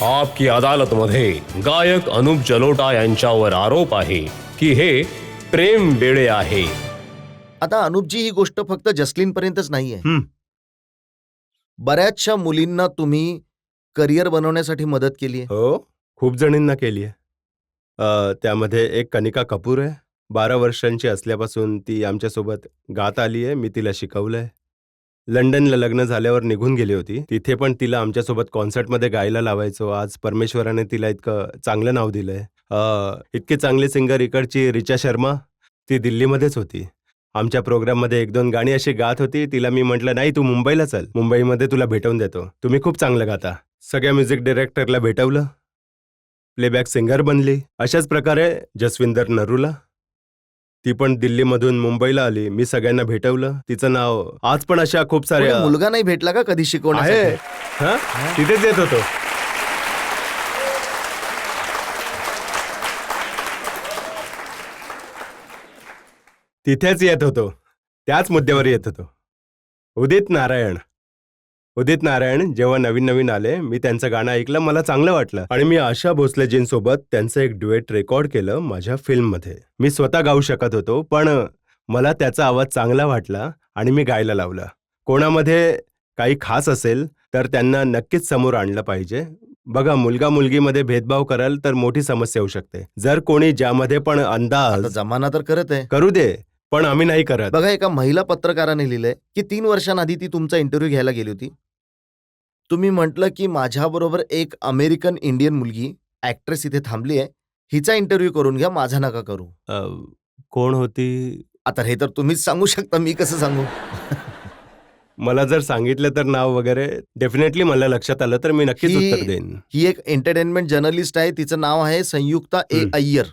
आपकी अदालतमध्ये गायक अनुप जलोटा यांच्यावर आरोप आहे की हे प्रेम वेडे आहे. आता अनुपजी, ही गोष्ट फक्त जसलीन पर्यंतच नाहीये. बऱ्याचशा मुलींना तुम्ही करिअर बनवण्यासाठी मदत केली आहे. हो, खूप जणींना केली आहे. त्यामध्ये एक कनिका कपूर आहे. 12 वर्षांची असल्यापासून ती आमच्यासोबत गात आली आहे. मी तिला शिकवलंय. लंडनला लग्न झाल्यावर निघून गेली होती. तिथे पण तिला आमच्यासोबत कॉन्सर्टमध्ये गायला लावायचो. आज परमेश्वराने तिला इतकं चांगलं नाव दिलंय. इतकी चांगली सिंगर इकडची रिचा शर्मा, ती दिल्लीमध्येच होती. आमच्या प्रोग्राममध्ये 1-2 गाणी अशी गात होती. तिला मी म्हटलं, नाही तू मुंबईला चल, मुंबईमध्ये तुला भेटवून देतो, तुम्ही खूप चांगलं गाता. सगळ्या म्युझिक डिरेक्टरला भेटवलं, प्लेबॅक सिंगर बनली. अशाच प्रकारे जसविंदर नरूला, ती पण दिल्लीमधून मुंबईला आली. मी सगळ्यांना भेटवलं. तिचं नाव आज पण अशा खूप कोणी साऱ्या मुलगा नाही भेटला का कधी आहे. शिकवण्यासाठी? तिथेच येत होतो. तिथेच येत होतो, त्याच मुद्द्यावर येत होतो. उदित नारायण जेव्हा नवीन नवीन आले, मी त्यांचं गाणं ऐकलं, मला चांगलं वाटलं आणि मी आशा भोसलेजींसोबत त्यांचं एक ड्युएट रेकॉर्ड केलं माझ्या फिल्ममध्ये. मी स्वतः गाऊ शकत होतो, पण मला त्याचा आवाज चांगला वाटला आणि मी गायला लावलं. कोणामध्ये काही खास असेल तर त्यांना नक्कीच समोर आणलं पाहिजे. बघा, मुलगा मुलगीमध्ये भेदभाव कराल तर मोठी समस्या होऊ शकते. जर कोणी ज्यामध्ये पण अंदाज, आता जमाना तर करत आहे. करू दे, पण आम्ही नाही करत. बघा, एका महिला पत्रकाराने लिहिलंय की 3 वर्षांआधी ती तुमचा इंटरव्ह्यू घ्यायला गेली होती. तुम्ही म्हटलं की माझ्याबरोबर एक अमेरिकन इंडियन मुलगी ऍक्ट्रेस इथे थांबली आहे, हिचा इंटरव्ह्यू करून घ्या, माझा नका करू. कोण होती? आता हे तर तुम्हीच सांगू शकता, मी कसं सांगू? मला जर सांगितलं तर नाव वगैरे डेफिनेटली मला लक्षात आलं तर मी नक्कीच उत्तर देईन. ही एक एंटरटेनमेंट जर्नलिस्ट आहे, तिचं नाव आहे संयुक्ता ए. अय्यर.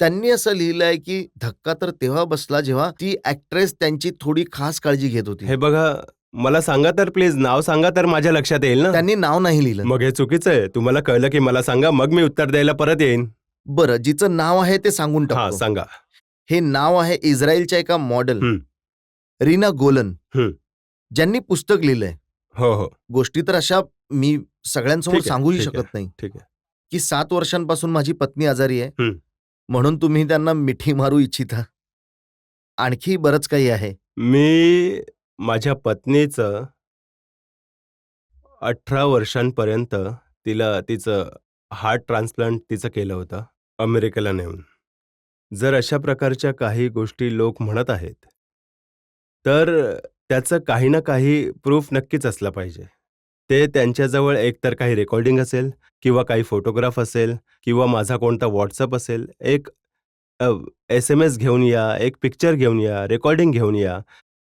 त्यांनी असं लिहिलंय की धक्का तर तेव्हा बसला जेव्हा ती ऍक्ट्रेस त्यांची थोडी खास काळजी घेत होती. हे बघा, मला सांगा तर प्लीज, नाव सांगा तर माझ्या लक्षात येईल ना. त्यांनी नाव नाही लिहिलं. मग हे चुकीचं आहे. तुम्हाला कळलं की मला सांगा, मग मी उत्तर द्यायला परत येईन. बरं, जिचं नाव आहे ते सांगून हा, टाकतो. सांगा. हे नाव आहे इस्रायलच्या एका मॉडेल रीना गोलन, ज्यांनी पुस्तक लिहिलंय. हो हो, गोष्टी तर अशा मी सगळ्यांसमोर ठीक आहे, सांगूही ठीक आहे, शकत नाही ठीक आहे. की 7 वर्षांपासून माझी पत्नी आजारी आहे, म्हणून तुम्ही त्यांना मिठी मारू इच्छिता. आणखी बरंच काही आहे. मी माझ्या पत्नीचं 18 वर्षांपर्यंत तिला तिचं हार्ट ट्रान्सप्लांट तिचं केलं होतं अमेरिकेला नेऊन. जर अशा प्रकारच्या काही गोष्टी लोक म्हणत आहेत तर त्याचं काही ना काही प्रूफ नक्कीच असलं पाहिजे. ते त्यांच्याजवळ एकतर काही रेकॉर्डिंग असेल किंवा काही फोटोग्राफ असेल किंवा माझा कोणता व्हॉट्सअप असेल. एक SMS घेऊन या, एक पिक्चर घेऊन या, रेकॉर्डिंग घेऊन या.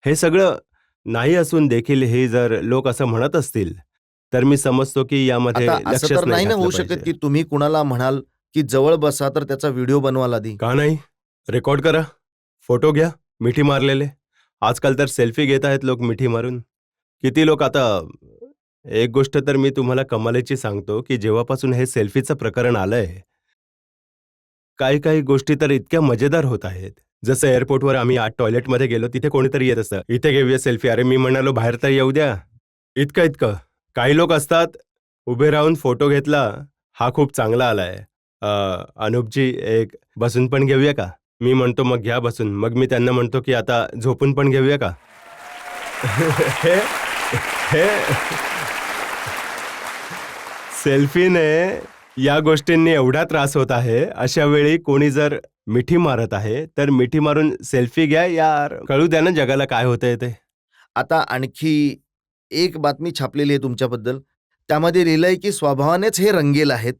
हे सगळं नाही असून देखील हे जर लोक असं म्हणत असतील तर मी समजतो की यामध्ये आता असं लक्षच तर नाही ना घातलं होऊ शकत पाहिजे. की तुम्ही कुणाला म्हणाल की जवळ बसा तर त्याचा व्हिडिओ बनवाल आधी. का नाही? रेकॉर्ड करा, फोटो घ्या, मिठी मारलेले. आजकाल तर सेल्फी घेत आहेत लोक मिठी मारून. किती लोक आता, एक गोष्ट तर मी तुम्हाला कमालीची सांगतो की जेव्हापासून हे सेल्फीचं प्रकरण आलंय, काही काही गोष्टी तर इतक्या मजेदार होत आहेत. जसं एअरपोर्टवर आम्ही आज टॉयलेटमध्ये गेलो, तिथे कोणीतरी येत असतं, इथे घेऊया सेल्फी. अरे मी म्हणालो बाहेर तर येऊ द्या. इतकं काही लोक असतात, उभे राहून फोटो घेतला, हा खूप चांगला आलाय, अनुपजी एक बसून पण घेऊया का? मी म्हणतो मग घ्या बसून. मग मी त्यांना म्हणतो की आता झोपून पण घेऊया का? हे सेल्फीने या गोष्टींनी एवढा त्रास होत आहे. अशा वेळी कोणी जर मिठी मारत आहे तर मिठी मारून सेल्फी घ्या यार, कळू द्या ना जगाला काय होतंय ते. आता आणखी एक बातमी छापलेली आहे तुमच्याबद्दल. त्यामध्ये लिहिलंय की स्वभावानेच हे रंगेल आहेत.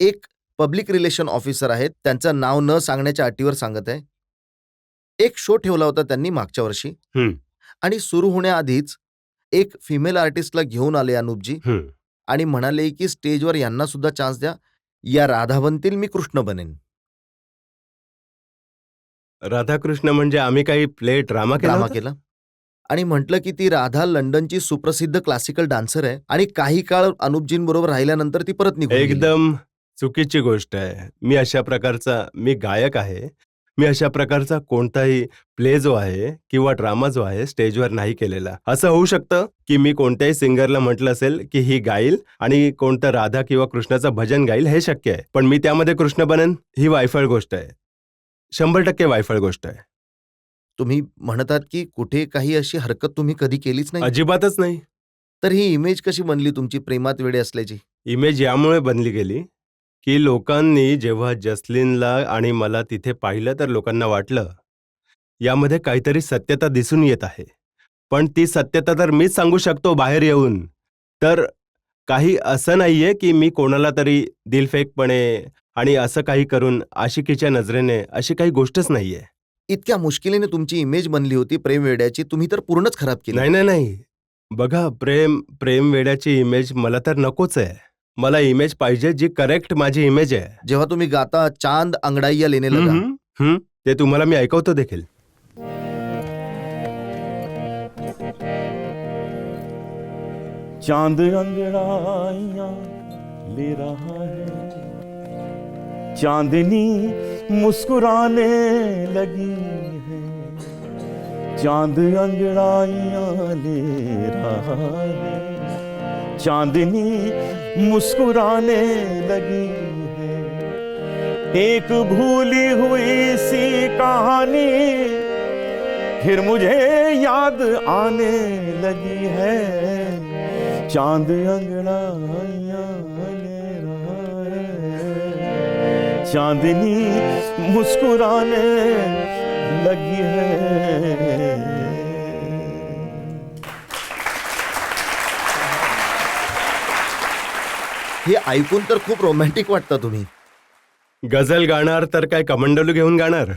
एक पब्लिक रिलेशन ऑफिसर आहेत, त्यांचं नाव न सांगण्याच्या अटीवर सांगत आहे. एक शो ठेवला होता त्यांनी मागच्या वर्षी आणि सुरू होण्याआधीच एक फिमेल आर्टिस्टला घेऊन आले अनुपजी आणि म्हणाले की स्टेजवर यांना सुद्धा चान्स द्या, या राधा बनतील, मी कृष्ण बनेन. राधाकृष्ण म्हणजे आम्ही काही प्ले ड्रामा केला आणि म्हटलं की ती राधा लंडनची सुप्रसिद्ध क्लासिकल डान्सर आहे आणि काही काळ अनुपजींबरोबर राहिल्यानंतर ती परत निघून गेली. एकदम चुकीची गोष्ट आहे. मी अशा प्रकारचा गायक आहे. मी अशा प्रकारचा कोणताही प्ले जो आहे किंवा ड्रामा जो आहे स्टेजवर नाही केलेला. असं होऊ शकतं की मी कोणत्याही सिंगरला म्हटलं असेल की ही गाईल आणि कोणतं राधा किंवा कृष्णाचं भजन गाईल, हे शक्य आहे. पण मी त्यामध्ये कृष्ण बनेन ही वायफळ गोष्ट आहे. 100% वायफळ गोष्ट आहे. तुम्ही म्हणतात की कुठे काही अशी हरकत तुम्ही कधी केलीच नाही. अजिबातच नाही. तर ही इमेज कशी बनली तुमची प्रेमात वेडे असल्याची? इमेज यामुळे बनली गेली की लोकांनी जेव्हा जसलीनला आणि मला तिथे पाहिलं तर लोकांना वाटलं यामध्ये काहीतरी सत्यता दिसून येत आहे. पण ती सत्यता तर मीच सांगू शकतो बाहेर येऊन. तर काही असं नाहीये की मी कोणाला तरी दिलफेकपणे आणि असं काही करून आशिकीच्या नजरेने, अशी काही गोष्टच नाहीये. इतक्या मुश्किलीने तुमची इमेज बनली होती प्रेम वेड्याची, तुम्ही तर पूर्णच खराब केली. नाही. बघा, प्रेम वेड्याची इमेज मला तर नकोच आहे. मला इमेज पाहिजे जी करेक्ट माझी इमेज आहे. जेव्हा तुम्ही गाता चांद अंगड़ाइया लेने लगा, ते तुम्हाला मी ऐकवतो देखील. चांद अंगड़ाइयां ले रहा है, चांदनी मुस्कुराने लगी है, चांद अंगड़ाइयां ले रहा है, चांदनी मुस्कुराने लगी है, एक भूली हुई सी कहानी फिर मुझे याद आने लगी है, चांद अंगड़ाइयां ले रहा है, चांदनी मुस्कुराने लगी है. हे ऐकून तर खूप रोमॅन्टिक वाटता तुम्ही. गझल गाणार तर काय कमंडलू घेऊन गाणार.